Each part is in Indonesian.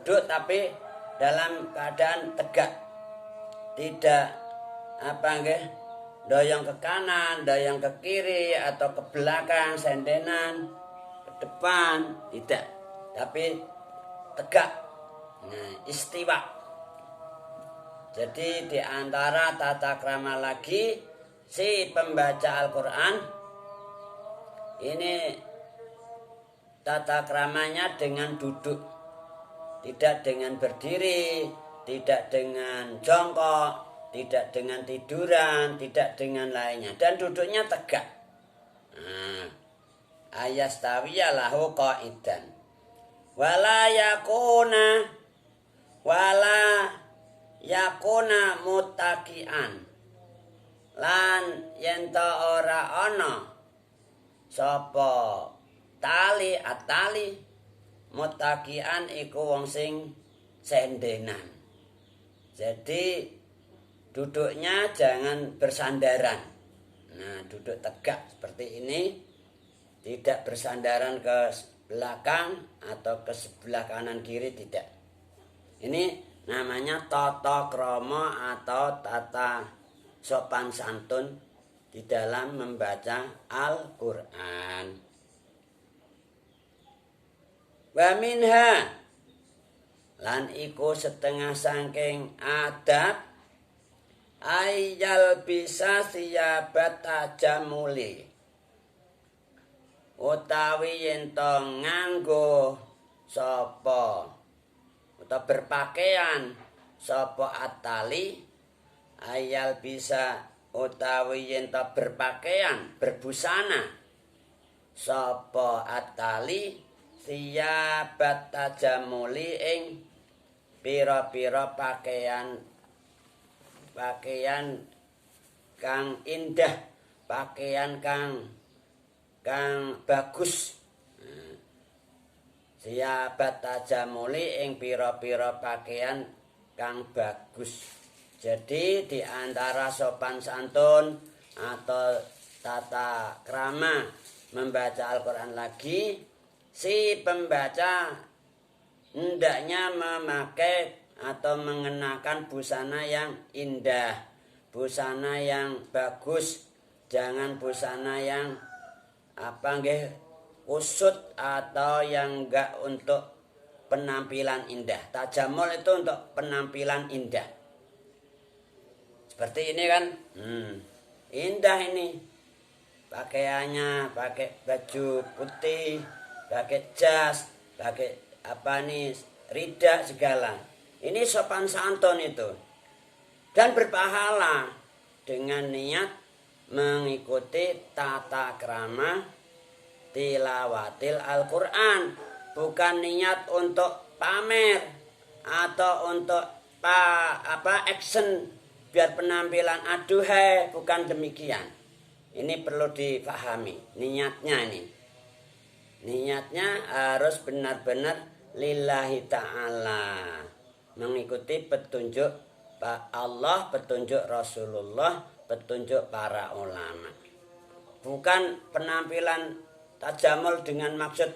duduk tapi dalam keadaan tegak, tidak doyong ke kanan, doyong ke kiri atau ke belakang, sendenan ke depan, tidak, tapi tegak. Nah, istiwa. Jadi di antara tata krama lagi si pembaca Al-Quran ini tata kramanya dengan duduk, tidak dengan berdiri, tidak dengan jongkok, tidak dengan tiduran, tidak dengan lainnya, dan duduknya tegak. Nah, ayastawiya lahu qa'idan wala yakuna muttaqian lan yenta ora ana sapa atali muttaqian iku wong sing sendenan. Jadi duduknya jangan bersandaran. Nah, duduk tegak seperti ini, tidak bersandaran ke belakang atau ke sebelah kanan kiri, tidak. Ini namanya tata krama atau tata sopan santun di dalam membaca Al-Quran. Wa minha lan iku setengah saking adab ayyal bisa siyabat tajamuli utawi yen to nganggo sapa utawa berpakaian sapa atali ayal bisa utawi yen to berpakaian berbusana sapa atali siyabat tajamuli ing pira-pira pakaian kang indah, pakaian kang bagus. Siyabat tajamuli ing pira-pira pakaian kang bagus. Jadi di antara sopan santun atau tata krama membaca Al-Quran lagi, si pembaca hendaknya memakai atau mengenakan busana yang indah, busana yang bagus, jangan busana yang kusut atau yang enggak untuk penampilan indah. Tajamul itu untuk penampilan indah. Seperti ini kan, indah ini pakaiannya, pakai baju putih, pakai jas, pakai rida segala. Ini sopan santun itu. Dan berpahala dengan niat mengikuti tata krama tilawatil Al-Quran. Bukan niat untuk pamer atau untuk action biar penampilan aduhai, bukan demikian. Ini perlu dipahami niatnya ini. Niatnya harus benar-benar lillahi ta'ala, mengikuti petunjuk Allah, petunjuk Rasulullah, petunjuk para ulama. Bukan penampilan tajamul dengan maksud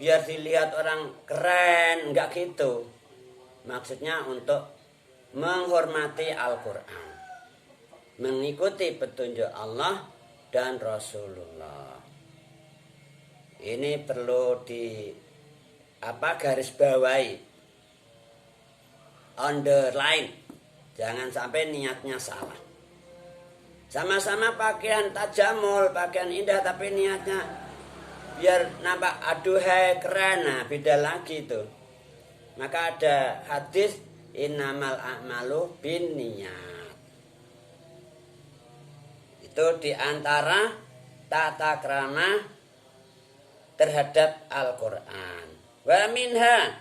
biar dilihat orang keren, enggak gitu. Maksudnya untuk menghormati Al-Quran, mengikuti petunjuk Allah dan Rasulullah. Ini perlu di garis bawahi, underline, jangan sampai niatnya salah. Sama-sama pakaian tajamul, pakaian indah, tapi niatnya biar nampak aduhai keren, nah beda lagi itu. Maka ada hadis innamal a'malu binniyat. Itu diantara tata krama terhadap Al-Quran. Wa minha,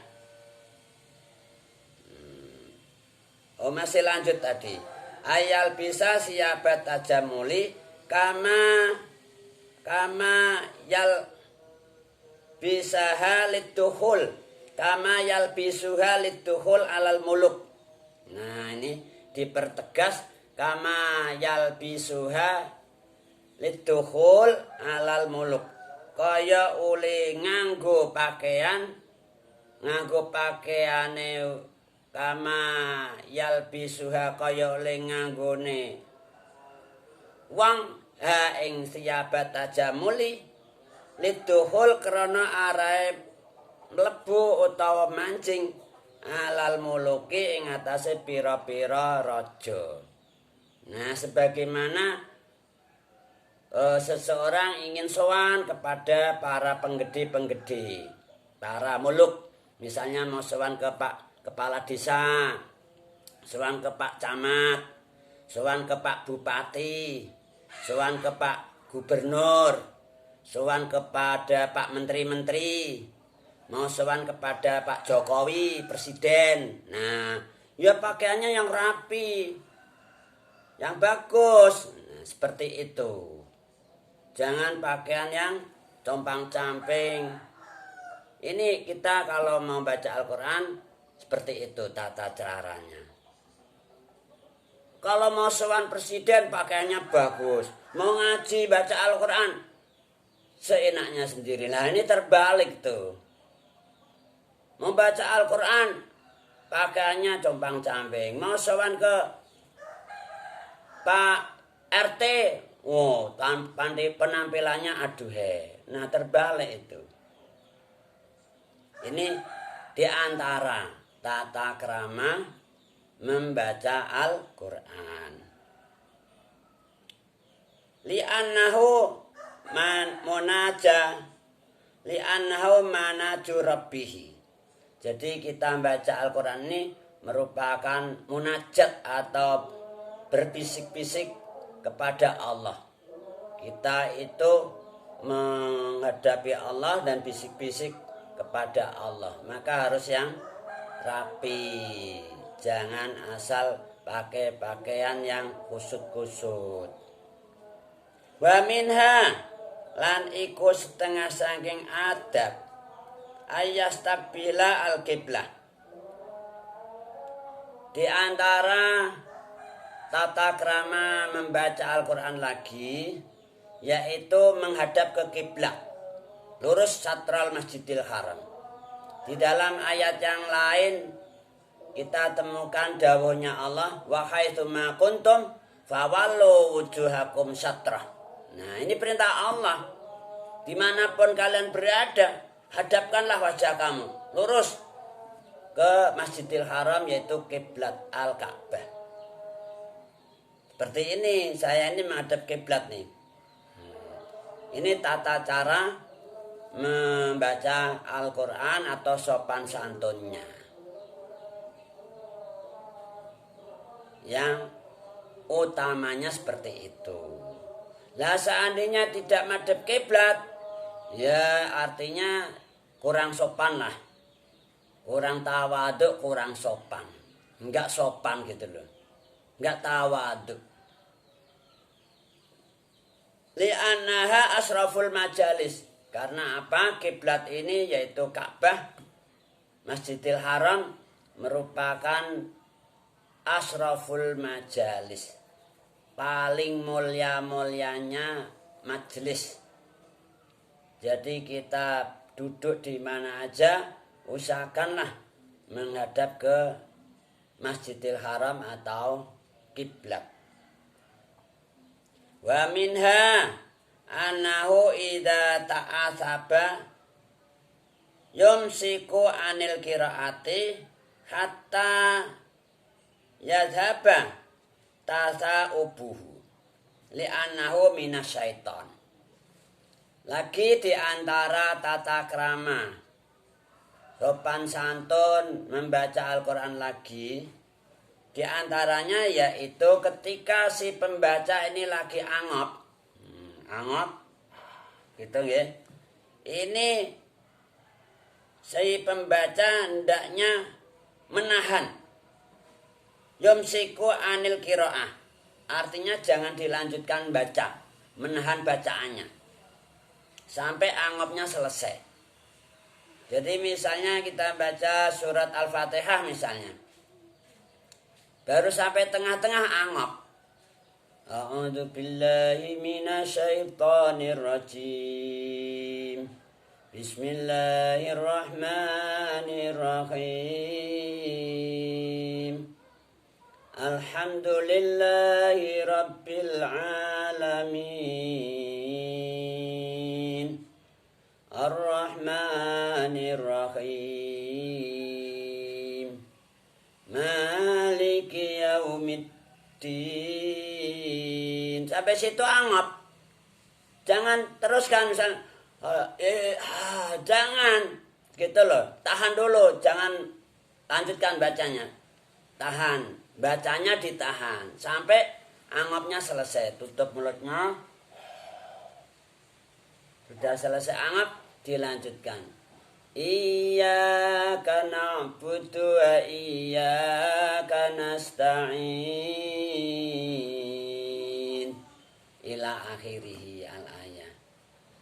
masih lanjut tadi. Ayal bisa siyabat tajamuli kama yal bisaha lituhul, kama yal bisuha lituhul alal muluk. Nah, ini dipertegas kama yal bisuha lituhul alal muluk. Kaya uli nganggo pakaian nganggo pakaiane kama yalbisuha kaya oleh nganggone wong ha ing siyabat tajamuli liduhul krana arae mlebu utawa mancing alal muluki ing atase pira-pira raja. Nah, sebagaimana seseorang ingin sowan kepada para penggede-penggede, para muluk, misalnya mau sowan ke Pak Kepala Desa, sowan ke Pak Camat, sowan ke Pak Bupati, sowan ke Pak Gubernur, sowan kepada Pak Menteri-Menteri, mau sowan kepada Pak Jokowi, Presiden. Nah, ya pakaiannya yang rapi, yang bagus. Nah, seperti itu. Jangan pakaian yang compang-camping. Ini kita kalau mau baca Al-Quran seperti itu tata caranya. Kalau mau sowan presiden pakaiannya bagus. Mau ngaji baca Al-Quran seenaknya sendiri. Nah, ini terbalik tuh. Mau baca Al-Quran pakaiannya compang-camping. Mau sowan ke Pak RT, oh, penampilannya aduhe. Nah, terbalik itu. Ini diantara tata krama membaca Al-Quran. Li'annahu manaju rabbihi. Jadi kita baca Al-Quran ini merupakan munajat atau berbisik-bisik kepada Allah. Kita itu menghadapi Allah dan bisik-bisik kepada Allah. Maka harus yang rapi. Jangan asal pakai pakaian yang kusut-kusut. Wa minha lan iku setengah saking adab ayastakbila al-qiblah. Di antara tata krama membaca Al-Quran lagi yaitu menghadap ke kiblat, lurus satral Masjidil Haram. Di dalam ayat yang lain kita temukan dawuhnya Allah, wa haitsuma kuntum fawallu wujuhakum satrah. Nah, ini perintah Allah. Dimanapun kalian berada, hadapkanlah wajah kamu lurus ke Masjidil Haram, yaitu kiblat Al-Ka'bah. Seperti ini, saya ini menghadap kiblat nih. Ini tata cara membaca Al-Quran atau sopan santunnya. Yang utamanya seperti itu. Lah seandainya tidak madhep kiblat, ya artinya kurang sopan lah. Kurang tawaduk, kurang sopan. Enggak sopan gitu loh. Enggak tawaduk. Li'annaha asraful majalis. Karena apa? Kiblat ini yaitu Ka'bah, Masjidil Haram merupakan asraful majalis. Paling mulia-mulianya majelis. Jadi kita duduk di mana aja, usahakanlah menghadap ke Masjidil Haram atau kiblat. Wa minha annahu idza ta'asaba yumsiku anil qiraati hatta yadhaba tasaubuhu li'annahu minasyaiton. Lagi di antara tata krama sopan santun membaca Al-Quran lagi, di antaranya yaitu ketika si pembaca ini lagi angop, gitu ya. Ini si pembaca hendaknya menahan yumsiku anil qiraah. Artinya jangan dilanjutkan baca, menahan bacaannya sampai angopnya selesai. Jadi misalnya kita baca surat Al-Fatihah misalnya, baru sampai tengah-tengah angop. A'udzu billahi minasyaitonir rajim. Bismillahirrahmanirrahim. Alhamdulillahi rabbil alamin. Ar-Rahmanir-Rahim. Maliki yaumiddin. Sampai situ anggap. Jangan teruskan misal jangan gitu loh. Tahan dulu, jangan lanjutkan bacanya. Tahan, bacanya ditahan sampai anggapnya selesai. Tutup mulutnya. Sudah selesai anggap, dilanjutkan. Iyyaka na'budu wa iyyaka nasta'in. Ila akhirih al-ayat.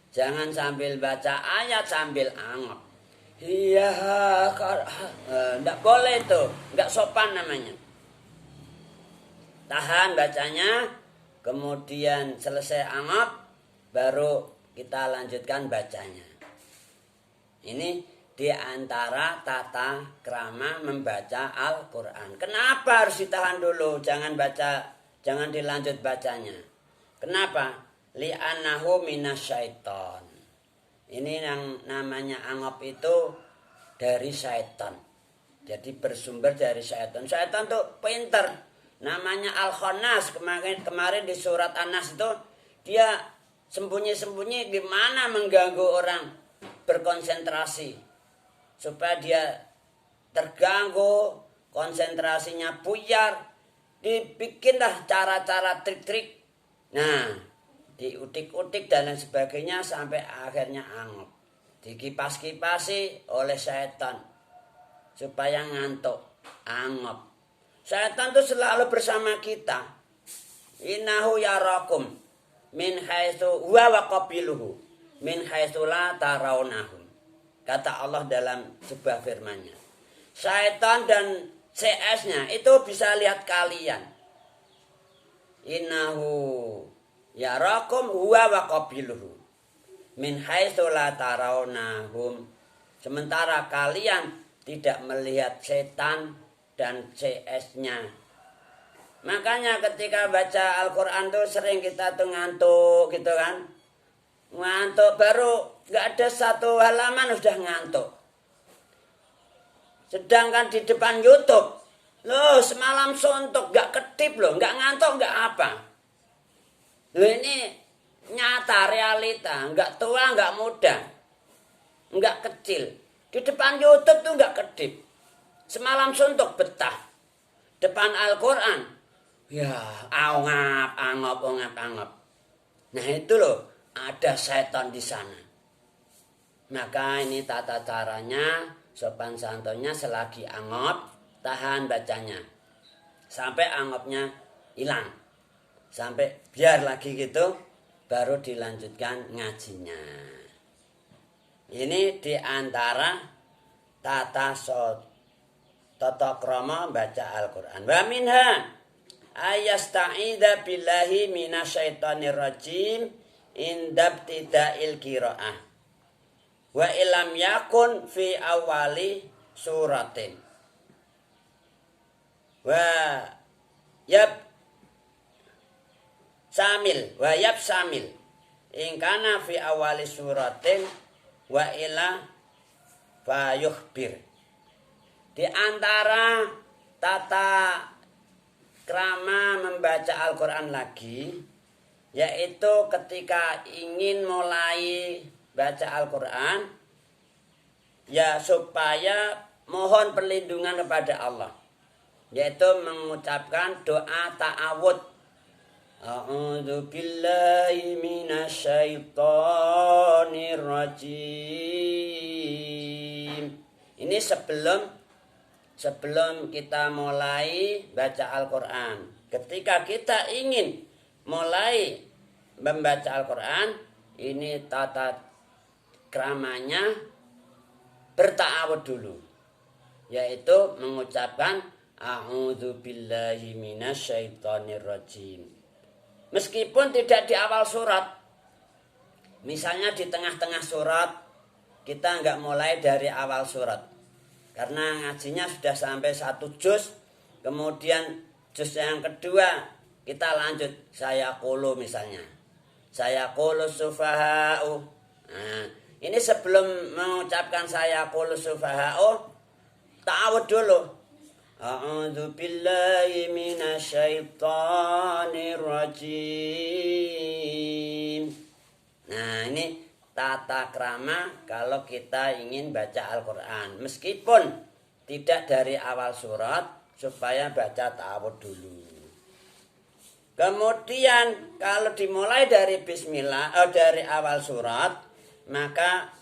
Jangan sambil baca ayat sambil anggap. Iya, enggak boleh itu, enggak sopan namanya. Tahan bacanya, kemudian selesai anggap, baru kita lanjutkan bacanya. Ini di antara tata krama membaca Al-Quran. Kenapa harus ditahan dulu? Jangan dilanjut bacanya. Kenapa? Li'annahu minasyaiton. Ini yang namanya anggap itu dari syaitan. Jadi bersumber dari syaitan. Syaitan tuh pinter. Namanya Al-Khannas. Kemarin di surat An-Nas itu dia sembunyi-sembunyi gimana mengganggu orang berkonsentrasi supaya dia terganggu, konsentrasinya buyar. Dibikinlah cara-cara trik-trik. Nah, diutik-utik dan lain sebagainya sampai akhirnya anggap. Dikipas-kipasi oleh syaitan supaya ngantuk, anggap. Syaitan itu selalu bersama kita. Innahu yarakum min haitsu huwa wa qabiluhu min haitsu la tarawnahum. Kata Allah dalam sebuah firman-Nya. Syaitan dan CS-nya itu bisa lihat kalian. Innahu yarakum huwa wa qabiluhu min haitsu la tarawnahum. Sementara kalian tidak melihat setan dan CS-nya. Makanya ketika baca Al-Quran tuh sering kita tuh ngantuk gitu kan. Ngantuk baru gak ada satu halaman udah ngantuk. Sedangkan di depan YouTube, loh semalam suntuk gak kedip loh, gak ngantuk gak apa. Loh ini nyata realita, gak tua gak muda, gak kecil. Di depan YouTube tuh gak kedip. Semalam suntuk betah. Depan Al-Quran. Ya, anggap. Nah itu loh, ada setan di sana. Maka ini tata caranya, sopan santunnya selagi anggap, tahan bacanya. Sampai anggapnya hilang. Sampai biar lagi gitu, baru dilanjutkan ngajinya. Ini di antara tata krama baca Al-Quran. Wa minha ayasta'idha billahi minasyaitonir rajim indabtida'il qiraah wa ilam yakun fi awali suratin wa yab samil ingkana fi awali suratin wa ila fayukhbir. Di antara tata krama membaca Al-Quran lagi, yaitu ketika ingin mulai baca Al-Quran, ya supaya mohon perlindungan kepada Allah, yaitu mengucapkan doa ta'awud. A'udzu billahi minasyaitonir rajim. Ini sebelum kita mulai baca Al-Quran. Ketika kita ingin mulai membaca Al-Quran, ini tata kramanya berta'awud dulu. Yaitu mengucapkan A'udzu billahi minasyaitonir rajim. Meskipun tidak di awal surat. Misalnya di tengah-tengah surat, kita nggak mulai dari awal surat. Karena ngajinya sudah sampai 1 juz, kemudian juz yang kedua kita lanjut saya qulu misalnya. Saya qulu sufaha'u. Nah, ini sebelum mengucapkan saya qulu sufaha'u, ta'awud dulu. A'udzu billahi minasyaitonir rajim. Nah, ini tata krama kalau kita ingin baca Al-Qur'an. Meskipun tidak dari awal surat, supaya baca ta'awud dulu. Kemudian kalau dimulai dari dari awal surat, maka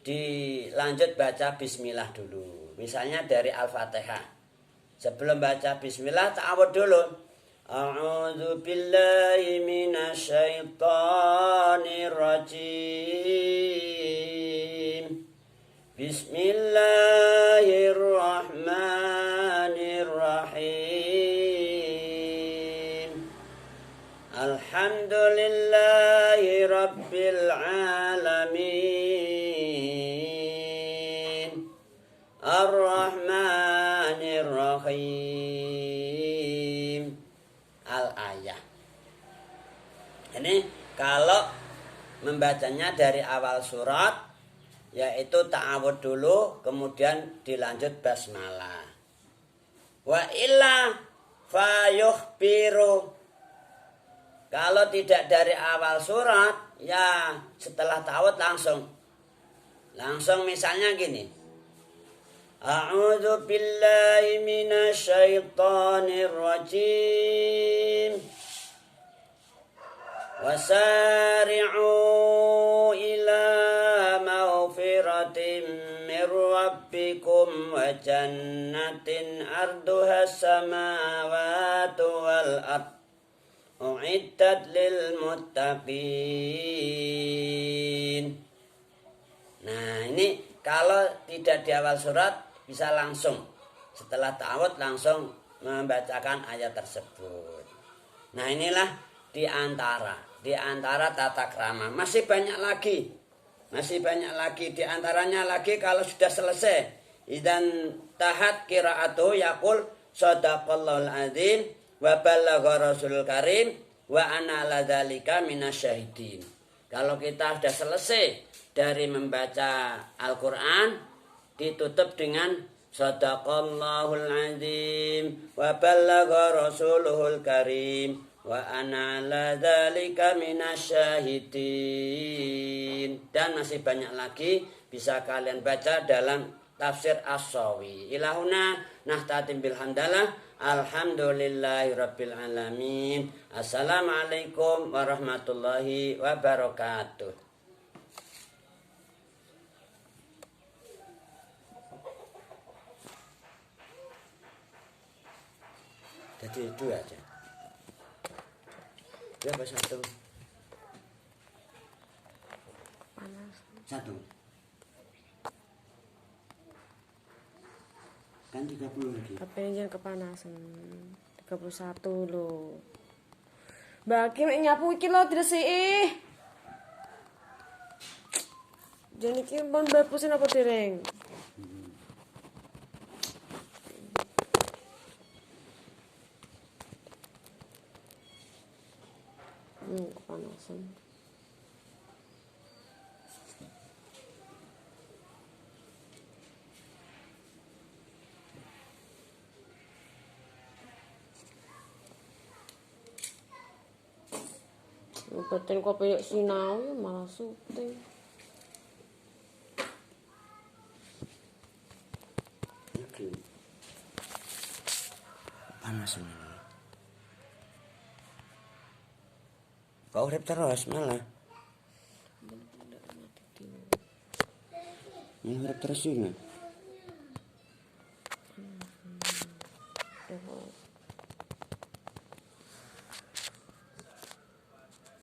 dilanjut baca bismillah dulu. Misalnya dari Al-Fatihah. Sebelum baca bismillah, ta'awud dulu. A'udzu billahi minasyaitonir rajim. Bismillahirrahmanirrahim. Alhamdulillahi rabbil alamin. Ar-Rahmanir-Rahim. Al-ayah. Ini kalau membacanya dari awal surat, yaitu ta'awud dulu, kemudian dilanjut basmalah. Wa illa fayukhbiru. Kalau tidak dari awal surat, ya setelah ta'awud langsung misalnya gini. A'udzu billahi minasyaitonir rajim. Wasari'u ila maghfiratin mir rabbikum wa jannatin arduha samawati wal ard. U'iddat lil muttaqin. Nah, ini kalau tidak di awal surat bisa langsung setelah ta'awud langsung membacakan ayat tersebut. Nah, inilah di antara tata krama. Masih banyak lagi di antaranya lagi kalau sudah selesai. Idan tahat qiraatuhu yaqul shadaqallahul azim wa ballagha rasulul karim wa ana ala dzalika minasyahidin. Kalau kita sudah selesai dari membaca Al-Qur'an, ditutup dengan shadaqallahul azim wa ballagha rasuluhul karim wa ana ala dzalika minasyahidin. Dan masih banyak lagi bisa kalian baca dalam tafsir As-Sawi. Ilahuna nahtatim bil hamdalah. Alhamdulillahi rabbil alamin. Assalamualaikum warahmatullahi wabarakatuh. Jadi itu aja. Berapa satu? Panas. Satu. Kan 30 lagi. Tapi ini jangan kepanasan. 31 loh. Mbak Kim nyapu iki lho diresiki. Jangan iki pun bapusin apa dereng? Kepanasan. Obatin kopi yuk sinau malah syuting. Panas ini. Kau urip terus malah. Urip terus ini.